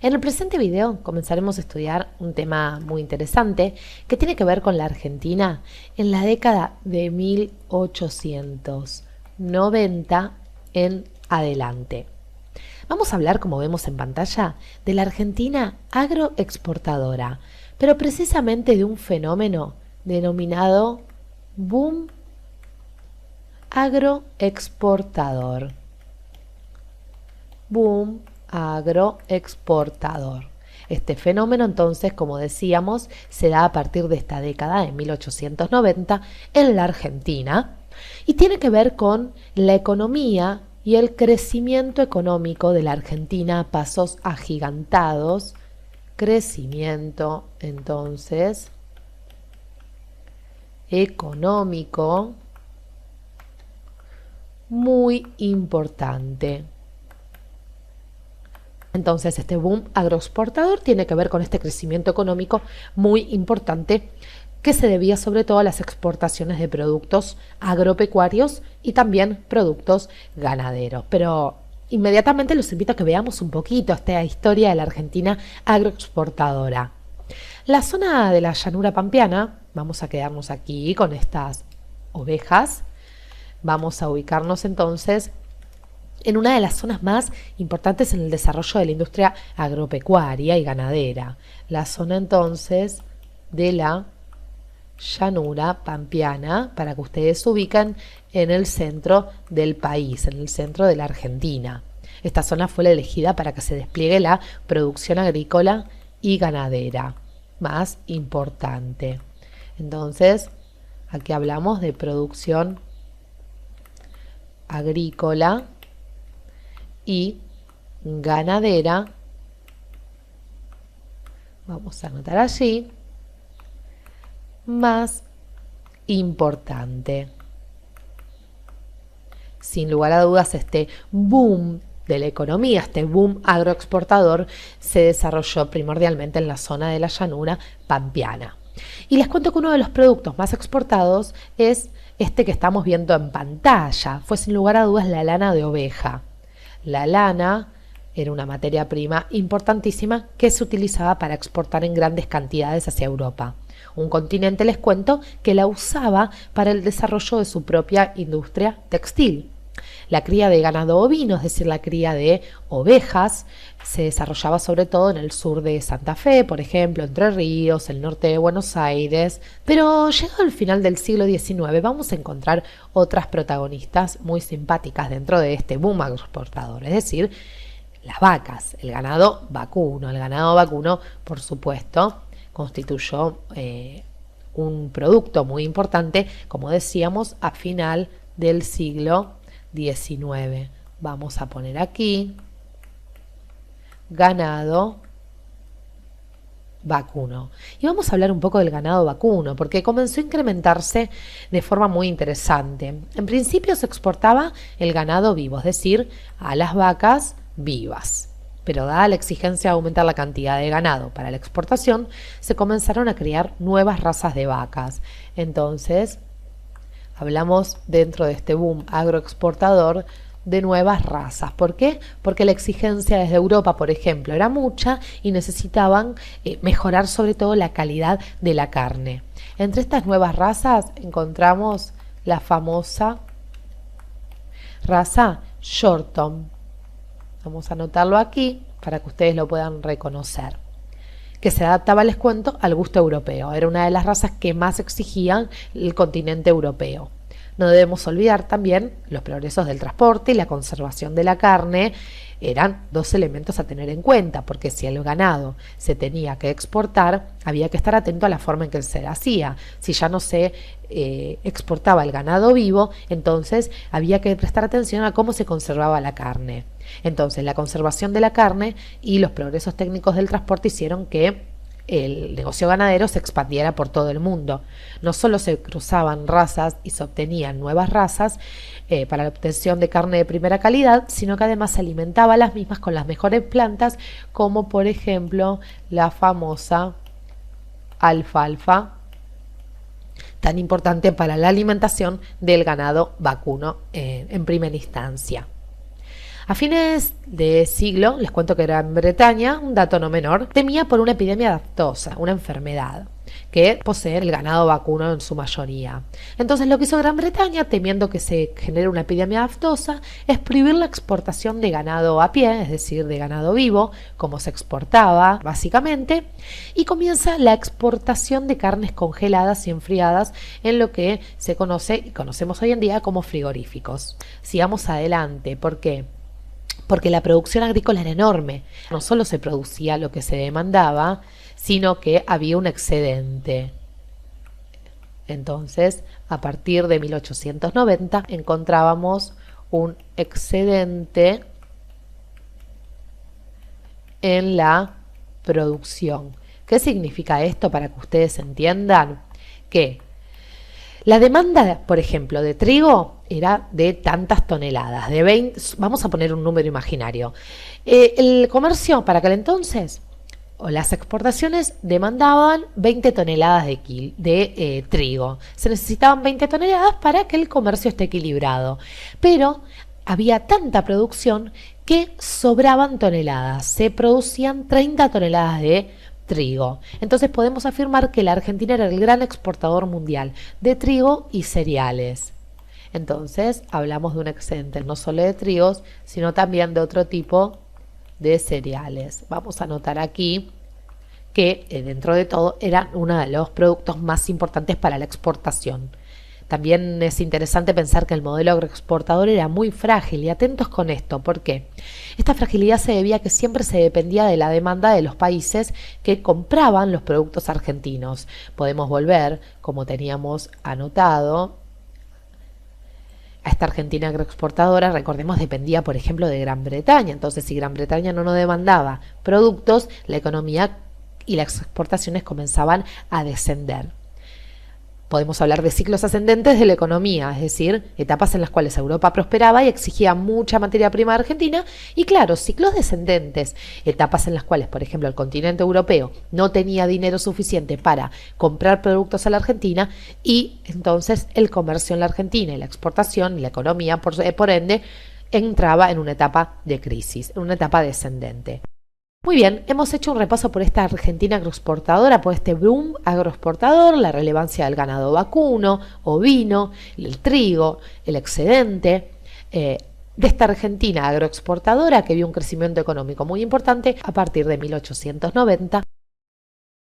En el presente video comenzaremos a estudiar un tema muy interesante que tiene que ver con la Argentina en la década de 1890 en adelante. Vamos a hablar, como vemos en pantalla, de la Argentina agroexportadora, pero precisamente de un fenómeno denominado boom agroexportador. Boom agroexportador. Este fenómeno, entonces, como decíamos, se da a partir de esta década de 1890 en la Argentina y tiene que ver con la economía y el crecimiento económico de la Argentina a pasos agigantados. Crecimiento, entonces, económico muy importante. Entonces, este boom agroexportador tiene que ver con este crecimiento económico muy importante que se debía sobre todo a las exportaciones de productos agropecuarios y también productos ganaderos. Pero inmediatamente los invito a que veamos un poquito esta historia de la Argentina agroexportadora. La zona de la llanura pampeana, vamos a quedarnos aquí con estas ovejas, vamos a ubicarnos entonces en una de las zonas más importantes en el desarrollo de la industria agropecuaria y ganadera. La zona entonces de la llanura pampeana, para que ustedes se ubiquen en el centro del país, en el centro de la Argentina. Esta zona fue la elegida para que se despliegue la producción agrícola y ganadera más importante. Entonces, aquí hablamos de producción agrícola y ganadera. Vamos a anotar allí, más importante. Sin lugar a dudas, este boom de la economía, este boom agroexportador, se desarrolló primordialmente en la zona de la llanura pampeana. Y les cuento que uno de los productos más exportados es este que estamos viendo en pantalla. Fue sin lugar a dudas la lana de oveja. La lana era una materia prima importantísima que se utilizaba para exportar en grandes cantidades hacia Europa. Un continente, les cuento, que la usaba para el desarrollo de su propia industria textil. La cría de ganado ovino, es decir, la cría de ovejas, se desarrollaba sobre todo en el sur de Santa Fe, por ejemplo, Entre Ríos, el norte de Buenos Aires. Pero llegado al final del siglo XIX vamos a encontrar otras protagonistas muy simpáticas dentro de este boom agroexportador, es decir, las vacas, el ganado vacuno. El ganado vacuno, por supuesto, constituyó un producto muy importante, como decíamos, a final del siglo XIX. Vamos a poner aquí ganado vacuno. Y vamos a hablar un poco del ganado vacuno, porque comenzó a incrementarse de forma muy interesante. En principio se exportaba el ganado vivo, es decir, a las vacas vivas. Pero dada la exigencia de aumentar la cantidad de ganado para la exportación, se comenzaron a criar nuevas razas de vacas. Entonces, hablamos dentro de este boom agroexportador de nuevas razas. ¿Por qué? Porque la exigencia desde Europa, por ejemplo, era mucha y necesitaban mejorar sobre todo la calidad de la carne. Entre estas nuevas razas encontramos la famosa raza Shorton. Vamos a anotarlo aquí para que ustedes lo puedan reconocer. Que se adaptaba, les cuento, al gusto europeo. Era una de las razas que más exigían el continente europeo. No debemos olvidar también los progresos del transporte y la conservación de la carne. Eran dos elementos a tener en cuenta, porque si el ganado se tenía que exportar, había que estar atento a la forma en que se hacía. Si ya no se exportaba el ganado vivo, entonces había que prestar atención a cómo se conservaba la carne. Entonces, la conservación de la carne y los progresos técnicos del transporte hicieron que el negocio ganadero se expandiera por todo el mundo. No solo se cruzaban razas y se obtenían nuevas razas para la obtención de carne de primera calidad, sino que además se alimentaba a las mismas con las mejores plantas, como por ejemplo la famosa alfalfa, tan importante para la alimentación del ganado vacuno en primera instancia. A fines de siglo, les cuento que Gran Bretaña, un dato no menor, temía por una epidemia de aftosa, una enfermedad que posee el ganado vacuno en su mayoría. Entonces lo que hizo Gran Bretaña, temiendo que se genere una epidemia de aftosa, es prohibir la exportación de ganado a pie, es decir, de ganado vivo, como se exportaba básicamente, y comienza la exportación de carnes congeladas y enfriadas en lo que se conoce y conocemos hoy en día como frigoríficos. Sigamos adelante, ¿por qué? Porque la producción agrícola era enorme. No solo se producía lo que se demandaba, sino que había un excedente. Entonces, a partir de 1890 encontrábamos un excedente en la producción. ¿Qué significa esto para que ustedes entiendan? Que la demanda, por ejemplo, de trigo era de tantas toneladas, de 20, vamos a poner un número imaginario. El comercio para aquel entonces, o las exportaciones demandaban 20 toneladas de trigo. Se necesitaban 20 toneladas para que el comercio esté equilibrado. Pero había tanta producción que sobraban toneladas. Se producían 30 toneladas de trigo. Entonces podemos afirmar que la Argentina era el gran exportador mundial de trigo y cereales. Entonces hablamos de un excedente no solo de trigos, sino también de otro tipo de cereales. Vamos a anotar aquí que dentro de todo eran uno de los productos más importantes para la exportación. También es interesante pensar que el modelo agroexportador era muy frágil, y atentos con esto, ¿por qué? Esta fragilidad se debía a que siempre se dependía de la demanda de los países que compraban los productos argentinos. Podemos volver, como teníamos anotado, a esta Argentina agroexportadora, recordemos, dependía, por ejemplo, de Gran Bretaña. Entonces, si Gran Bretaña no nos demandaba productos, la economía y las exportaciones comenzaban a descender. Podemos hablar de ciclos ascendentes de la economía, es decir, etapas en las cuales Europa prosperaba y exigía mucha materia prima de Argentina, y claro, ciclos descendentes, etapas en las cuales, por ejemplo, el continente europeo no tenía dinero suficiente para comprar productos a la Argentina, y entonces el comercio en la Argentina y la exportación y la economía, por ende, entraba en una etapa de crisis, en una etapa descendente. Muy bien, hemos hecho un repaso por esta Argentina agroexportadora, por este boom agroexportador, la relevancia del ganado vacuno, ovino, el trigo, el excedente de esta Argentina agroexportadora que vio un crecimiento económico muy importante a partir de 1890.